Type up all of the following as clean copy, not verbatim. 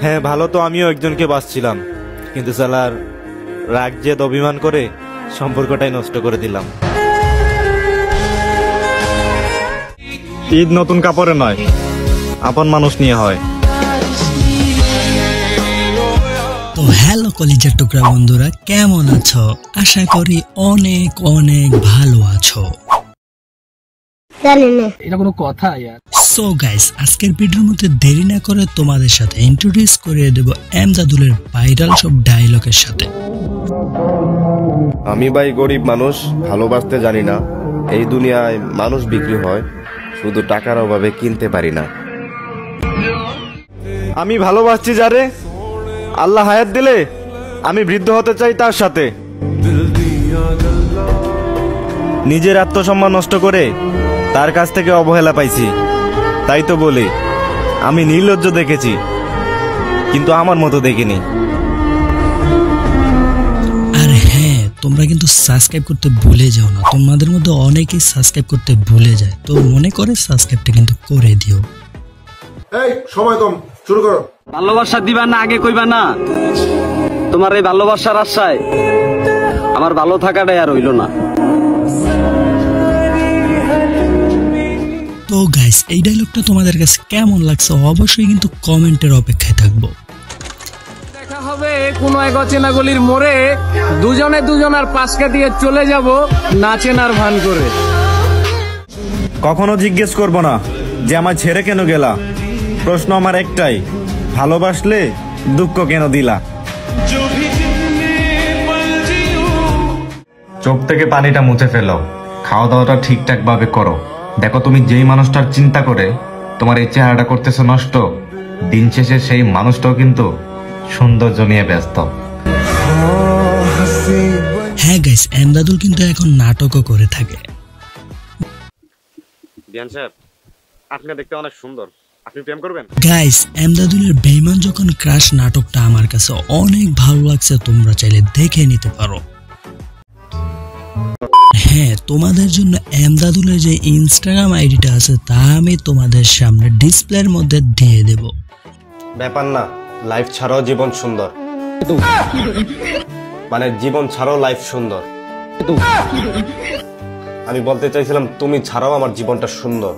হ্যাঁ, ভালো তো আমিও একজনকে বাসছিলাম, কিন্তু শালার রাগ জেদ অভিমান করে সম্পর্কটাই নষ্ট করে দিলাম। ঈদ নতুন কাপড়ে নয়, আপন মানুষ নিয়ে হয়। তো হ্যালো কলিজার টুকরা বন্ধুরা, কেমন আছো? আশা করি অনেক অনেক ভালো আছো। এটা কোনো কথা? সো গাইস, আজকের ভিডিওর মধ্যে দেরি না করে তোমাদের সাথে ইন্ট্রোডিউস করে দেব এমদাদুলের ভাইরাল সব ডায়লগের সাথে। আমি ভাই গরিব মানুষ, ভালোবাসতে জানি না। এই দুনিয়ায় মানুষ বিক্রি হয়, শুধু টাকার অভাবে কিনতে পারি না। আমি ভালোবাসছি যারে, আল্লাহ হায়াত দিলে আমি বৃদ্ধ হতে চাই তার সাথে। নিজের আত্মসম্মান নষ্ট করে তার কাছ থেকে অবহেলা পাইছি, তাই তো বলি আমি নির্লজ্জ দেখেছি, কিন্তু আমার মতো দেখিনি। আর হ্যাঁ, তোমরা কিন্তু সাবস্ক্রাইব করতে ভুলে যাও না। তোমাদের মধ্যে অনেকেই সাবস্ক্রাইব করতে ভুলে যায়, তো মনে করে সাবস্ক্রাইবটা কিন্তু করে দিও। এই সময় কম, শুরু করো। ভালোবাসা দিবা না আগে কইবা না? তোমার এই ভালোবাসার আশায় আমার ভালো থাকাটাই আর হইল না। তো গাইস, এই ডায়লগটা তোমাদের কাছে কেমন লাগছে অবশ্যই কিন্তু কমেন্টের অপেক্ষায় থাকবো। দেখা হবে কোন এক অচেনা গলির মোড়ে, দুজনে দুজনার পাশকে দিয়ে চলে যাব নাচেনার ভান করে। কখনো জিজ্ঞেস করব না যে আমায় ছেড়ে কেন গেলা, প্রশ্ন আমার একটাই, ভালোবাসলে দুঃখ কেন দিলা? চোখ থেকে পানিটা মুছে ফেলো, খাওয়া দাওয়াটা ঠিকঠাক ভাবে করো। দেখো, তুমি যেই মানুষটার চিন্তা করে তোমার এই চেহারাটা করতেছো নষ্ট, দিন শেষে সেই মানুষটাও কিন্তু সৌন্দর্য নিয়ে ব্যস্ত। হ্যাঁ গাইস, এমদাদুল কিন্তু এখন নাটকও করে থাকে। বিয়ান সাহেব, আপনি দেখতে অনেক সুন্দর, আপনি প্রেম করবেন? গাইস, এমদাদুলের বেঈমান যখন ক্রাশ নাটকটা আমার কাছে অনেক ভালো লাগছে, তোমরা চাইলে দেখে নিতে পারো। হ্যাঁ, তোমাদের জন্য এমদাদুলের যে ইনস্টাগ্রাম আইডিটা আছে তা আমি তোমাদের সামনে ডিসপ্লের মধ্যে দিয়ে দেব। ব্যাপার না, লাইফ ছাড়াও জীবন সুন্দর, মানে জীবন ছাড়াও লাইফ সুন্দর। আমি বলতে চাইছিলাম তুমি ছাড়াও আমার জীবনটা সুন্দর।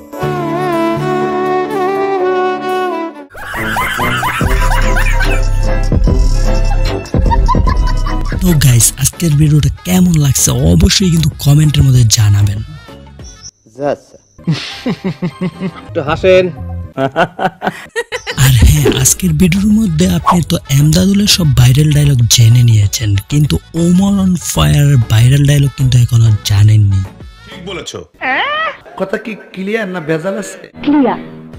তো গাইস, আজকের ভিডিওটা কেমন লাগছে অবশ্যই কিন্তু কমেন্টের মধ্যে জানাবেন। একটু হাসেন। আর হ্যাঁ, আজকের ভিডিওর মধ্যে আপনি তো এমদাদুলের সব ভাইরাল ডায়লগ জেনে নিয়েছেন, কিন্তু Omar on fire viral dialogue কিন্তু এখনো জানেননি। ঠিক বলেছো। কথা কি ক্লিয়ার না ভেজাল আছে? ক্লিয়ার।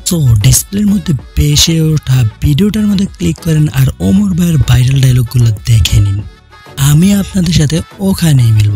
তো ডিসপ্লের মধ্যে ভেসে ওঠা ভিডিওটার মধ্যে ক্লিক করেন আর ওমর ভাইয়ের ভাইরাল ডায়লগগুলো দেখে নিন। আমি আপনাদের সাথে ওখানেই মিলব।